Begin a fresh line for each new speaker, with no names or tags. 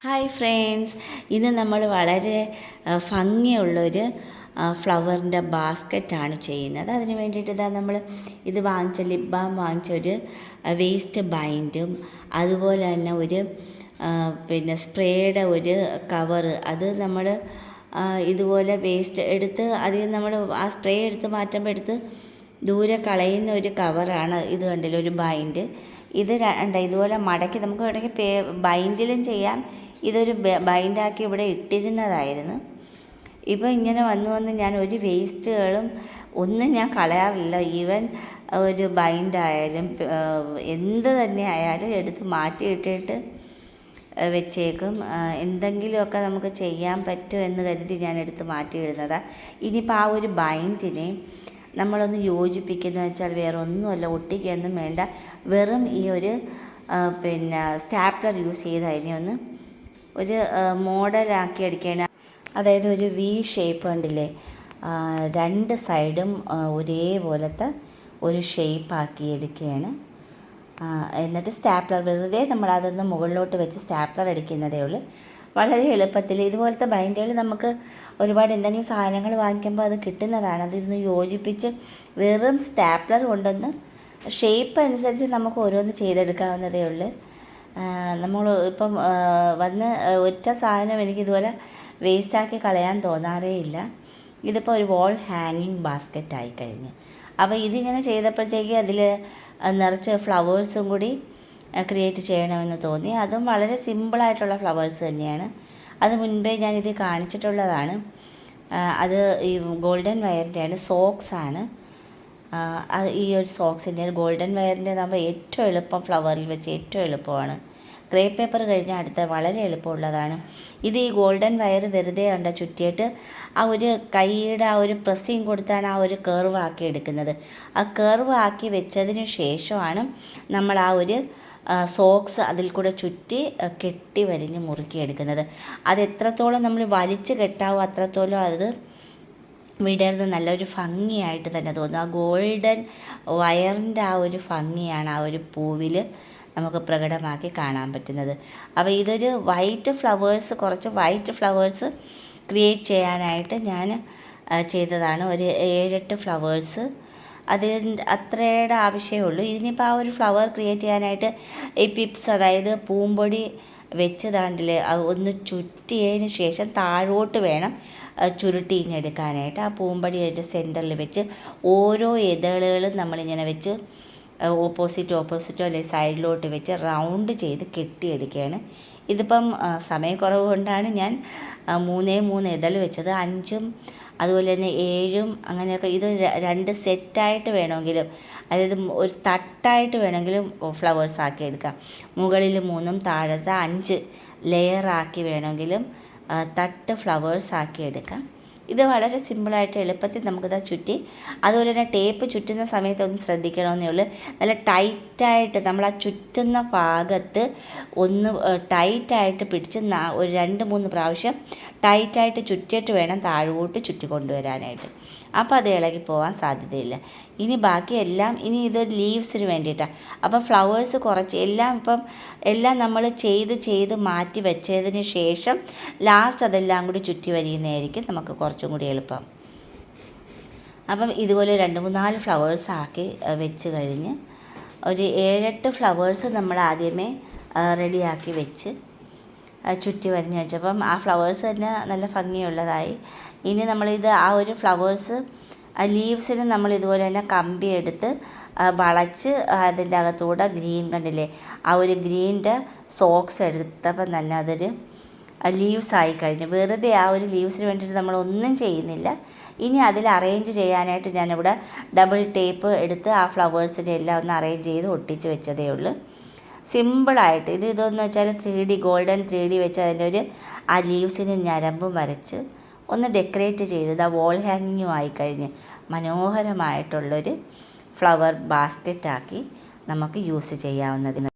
Hi friends, ഇന്ന് നമ്മൾ വളരെ ഭംഗിയുള്ളൊരു ഫ്ലവറിൻ്റെ ബാസ്ക്കറ്റാണ് ചെയ്യുന്നത്. അതിന് വേണ്ടിയിട്ട് ഇതാ നമ്മൾ ഇത് വാങ്ങിച്ച ലിപ് ബാം വാങ്ങിച്ചൊരു വേസ്റ്റ് ബൈൻഡും അതുപോലെ തന്നെ ഒരു പിന്നെ സ്പ്രേയുടെ ഒരു കവറ്, അത് നമ്മൾ ഇതുപോലെ വേസ്റ്റ് എടുത്ത് അതിൽ നമ്മൾ ആ സ്പ്രേ എടുത്ത് മാറ്റുമ്പോൾ എടുത്ത് ദൂരെ കളയുന്ന ഒരു കവറാണ് ഇത്. കണ്ടില്ല, ഒരു ബൈൻഡ്. ഇത് ഇതുപോലെ മടക്കി നമുക്ക് വേണമെങ്കിൽ ബൈൻഡിലും ചെയ്യാം. ഇതൊരു ബൈൻഡാക്കി ഇവിടെ ഇട്ടിരുന്നതായിരുന്നു. ഇപ്പോൾ ഇങ്ങനെ വന്ന് ഞാൻ ഒരു വേസ്റ്റുകളും ഒന്നും ഞാൻ കളയാറില്ല. ഈവൻ ഒരു ബൈൻഡായാലും എന്ത് തന്നെ ആയാലും എടുത്ത് മാറ്റിയിട്ടിട്ട് വെച്ചേക്കും. എന്തെങ്കിലുമൊക്കെ നമുക്ക് ചെയ്യാൻ പറ്റുമെന്ന് കരുതി ഞാൻ എടുത്ത് മാറ്റിയിടുന്നതാണ്. ഇനിയിപ്പോൾ ആ ഒരു ബൈൻഡിനെ നമ്മളൊന്ന് യോജിപ്പിക്കുന്നത് വെച്ചാൽ വേറെ ഒന്നുമല്ല, ഒട്ടിക്കൊന്നും വേണ്ട. വെറും ഈ ഒരു സ്റ്റാപ്ലർ യൂസ് ചെയ്ത് അതിനെ ഒന്ന് ഒരു മോഡലാക്കി എടുക്കുകയാണ്. അതായത് ഒരു വി ഷേപ്പ് കണ്ടില്ലേ, രണ്ട് സൈഡും ഒരേപോലത്തെ ഒരു ഷേപ്പാക്കി എടുക്കുകയാണ്. എന്നിട്ട് സ്റ്റാപ്ലർ വെറുതെ നമ്മളതൊന്ന് മുകളിലോട്ട് വെച്ച് സ്റ്റാപ്ലർ അടിക്കുന്നതേ ഉള്ളൂ. വളരെ എളുപ്പത്തിൽ ഇതുപോലത്തെ ബൈൻഡുകൾ നമുക്ക് ഒരുപാട് എന്തെങ്കിലും സാധനങ്ങൾ വാങ്ങിക്കുമ്പോൾ അത് കിട്ടുന്നതാണ്. അതിരുന്ന് യോജിപ്പിച്ച് വെറും സ്റ്റാപ്ലർ കൊണ്ടൊന്ന് ഷേപ്പ് അനുസരിച്ച് നമുക്ക് ഓരോന്ന് ചെയ്തെടുക്കാവുന്നതേ ഉള്ളൂ. നമ്മൾ ഇപ്പം വന്ന് ഒറ്റ സാധനം എനിക്കിതുപോലെ വേസ്റ്റാക്കി കളയാൻ തോന്നാറേ ഇല്ല. ഇതിപ്പോൾ ഒരു വാൾ ഹാങ്ങിങ് ബാസ്ക്കറ്റ് ആയിക്കഴിഞ്ഞ്. അപ്പോൾ ഇതിങ്ങനെ ചെയ്തപ്പോഴത്തേക്ക് അതിൽ നിറച്ച് ഫ്ലവേഴ്സും കൂടി ക്രിയേറ്റ് ചെയ്യണമെന്ന് തോന്നി. അതും വളരെ സിമ്പിളായിട്ടുള്ള ഫ്ലവേഴ്സ് തന്നെയാണ്. അത് മുൻപേ ഞാനിത് കാണിച്ചിട്ടുള്ളതാണ്. അത് ഈ ഗോൾഡൻ വയറിൻ്റെയാണ്, സോക്സാണ്. ഈ ഒരു സോക്സിൻ്റെ ഗോൾഡൻ വയറിൻ്റെ നമ്മൾ ഏറ്റവും എളുപ്പം ഫ്ലവറിൽ വെച്ച് ഏറ്റവും എളുപ്പമാണ്. ഗ്രേ പേപ്പർ കഴിഞ്ഞാൽ അടുത്ത വളരെ എളുപ്പമുള്ളതാണ്. ഇത് ഈ ഗോൾഡൻ വയർ വെറുതെ ഉണ്ട് ചുറ്റിയിട്ട് ആ ഒരു കൈയുടെ ആ ഒരു പ്രസ്സിങ് കൊടുത്താണ് ആ ഒരു കർവ് ആക്കി എടുക്കുന്നത്. ആ കർവ് ആക്കി വെച്ചതിന് ശേഷമാണ് നമ്മൾ ആ ഒരു സോക്സ് അതിൽ കൂടെ ചുറ്റി കെട്ടി വരിഞ്ഞ് മുറുക്കിയെടുക്കുന്നത്. അത് എത്രത്തോളം നമ്മൾ വലിച്ച് കെട്ടാവോ അത്രത്തോളം അത് വിടർന്ന് നല്ലൊരു ഭംഗിയായിട്ട് തന്നെ തോന്നും. ആ ഗോൾഡൻ വയറിൻ്റെ ആ ഒരു ഭംഗിയാണ് ആ ഒരു പൂവിൽ നമുക്ക് പ്രകടമാക്കി കാണാൻ പറ്റുന്നത്. അപ്പോൾ ഇതൊരു കുറച്ച് വൈറ്റ് ഫ്ലവേഴ്സ് ക്രിയേറ്റ് ചെയ്യാനായിട്ട് ഞാൻ ചെയ്തതാണ്. ഒരു 7-8 ഫ്ലവേഴ്സ് അത്രയുടെ ആവശ്യമേ ഉള്ളൂ. ഇതിനിപ്പോൾ ആ ഒരു ഫ്ലവർ ക്രിയേറ്റ് ചെയ്യാനായിട്ട് ഈ പിപ്സ്, അതായത് പൂമ്പൊടി വെച്ച് താണ്ടില്ലേ ഒന്ന് ചുറ്റിയതിന് ശേഷം താഴോട്ട് വേണം ചുരുട്ടിഞ്ഞെടുക്കാനായിട്ട്. ആ പൂമ്പടി അതിൻ്റെ സെൻറ്ററിൽ വെച്ച് ഓരോ ഇതളുകളും നമ്മളിങ്ങനെ വെച്ച് ഓപ്പോസിറ്റോ അല്ലെങ്കിൽ സൈഡിലോട്ട് വെച്ച് റൗണ്ട് ചെയ്ത് കെട്ടിയെടുക്കുകയാണ്. ഇതിപ്പം സമയക്കുറവ് കൊണ്ടാണ് ഞാൻ 3 ഇതൾ വെച്ചത്. 5ഉം അതുപോലെ തന്നെ 7ഉം അങ്ങനെയൊക്കെ. ഇത് 2 സെറ്റായിട്ട് വേണമെങ്കിലും, അതായത് ഒരു തട്ടായിട്ട് വേണമെങ്കിലും ഫ്ലവേഴ്സ് ആക്കി എടുക്കാം. മുകളിൽ 3ഉം താഴത്തെ 5 ലെയറാക്കി വേണമെങ്കിലും തട്ട് ഫ്ലവേഴ്സ് ആക്കി എടുക്കാം. ഇത് വളരെ സിമ്പിളായിട്ട് എളുപ്പത്തിൽ നമുക്കിത് ചുറ്റി, അതുപോലെ തന്നെ ടേപ്പ് ചുറ്റുന്ന സമയത്ത് ഒന്ന് ശ്രദ്ധിക്കണമെന്നേ ഉള്ളൂ. നല്ല ടൈറ്റായിട്ട് നമ്മൾ ആ ചുറ്റുന്ന ഭാഗത്ത് ഒന്ന് ടൈറ്റായിട്ട് പിടിച്ച് ഒരു 2-3 പ്രാവശ്യം ടൈറ്റായിട്ട് ചുറ്റിയിട്ട് വേണം താഴോട്ട് ചുറ്റി കൊണ്ടുവരാനായിട്ട്. അപ്പോൾ അത് ഇളകി പോകാൻ സാധ്യതയില്ല. ഇനി ബാക്കിയെല്ലാം ഇത് ലീവ്സിന് വേണ്ടിയിട്ടാണ്. അപ്പം ഫ്ലവേഴ്സ് കുറച്ച് എല്ലാം നമ്മൾ ചെയ്ത് മാറ്റി വെച്ചതിന് ശേഷം ലാസ്റ്റ് അതെല്ലാം കൂടി ചുറ്റി വരികയായിരിക്കും നമുക്ക് കുറച്ചും കൂടി എളുപ്പം. അപ്പം ഇതുപോലെ 2-3-4 ഫ്ലവേഴ്സ് ആക്കി വെച്ച് കഴിഞ്ഞ് ഒരു 7-8 ഫ്ലവേഴ്സ് നമ്മൾ ആദ്യമേ റെഡിയാക്കി വെച്ച് ചുറ്റി വരിഞ്ഞ് വെച്ചപ്പം ആ ഫ്ലവേഴ്സ് തന്നെ നല്ല ഭംഗിയുള്ളതായി. ഇനി നമ്മളിത് ആ ഒരു ഫ്ലവേഴ്സ് ലീവ്സിന് നമ്മൾ ഇതുപോലെ തന്നെ കമ്പി എടുത്ത് വളച്ച് അതിൻ്റെ അകത്തൂടെ ഗ്രീൻ കണ്ടില്ലേ, ആ ഒരു ഗ്രീൻ്റെ സോക്സ് എടുത്തപ്പം തന്നെ അതൊരു ലീവ്സ് ആയി കഴിഞ്ഞു. വെറുതെ ആ ഒരു ലീവ്സിന് വേണ്ടിയിട്ട് നമ്മളൊന്നും ചെയ്യുന്നില്ല. ഇനി അതിൽ അറേഞ്ച് ചെയ്യാനായിട്ട് ഞാനിവിടെ ഡബിൾ ടേപ്പ് എടുത്ത് ആ ഫ്ലവേഴ്സിൻ്റെ എല്ലാം ഒന്ന് അറേഞ്ച് ചെയ്ത് ഒട്ടിച്ച് വെച്ചതേ ഉള്ളൂ. സിമ്പിളായിട്ട് ഇതെന്ന് വെച്ചാൽ 3D ഗോൾഡൻ 3D വെച്ച് അതിൻ്റെ ആ ലീവ്സിന് ഞരമ്പും വരച്ച് ഒന്ന് ഡെക്കറേറ്റ് ചെയ്തത് ആ വാൾ ഹാങ്ങിങ്ങും ആയിക്കഴിഞ്ഞ് മനോഹരമായിട്ടുള്ളൊരു ഫ്ലവർ ബാസ്ക്കറ്റാക്കി നമുക്ക് യൂസ് ചെയ്യാവുന്നതിന്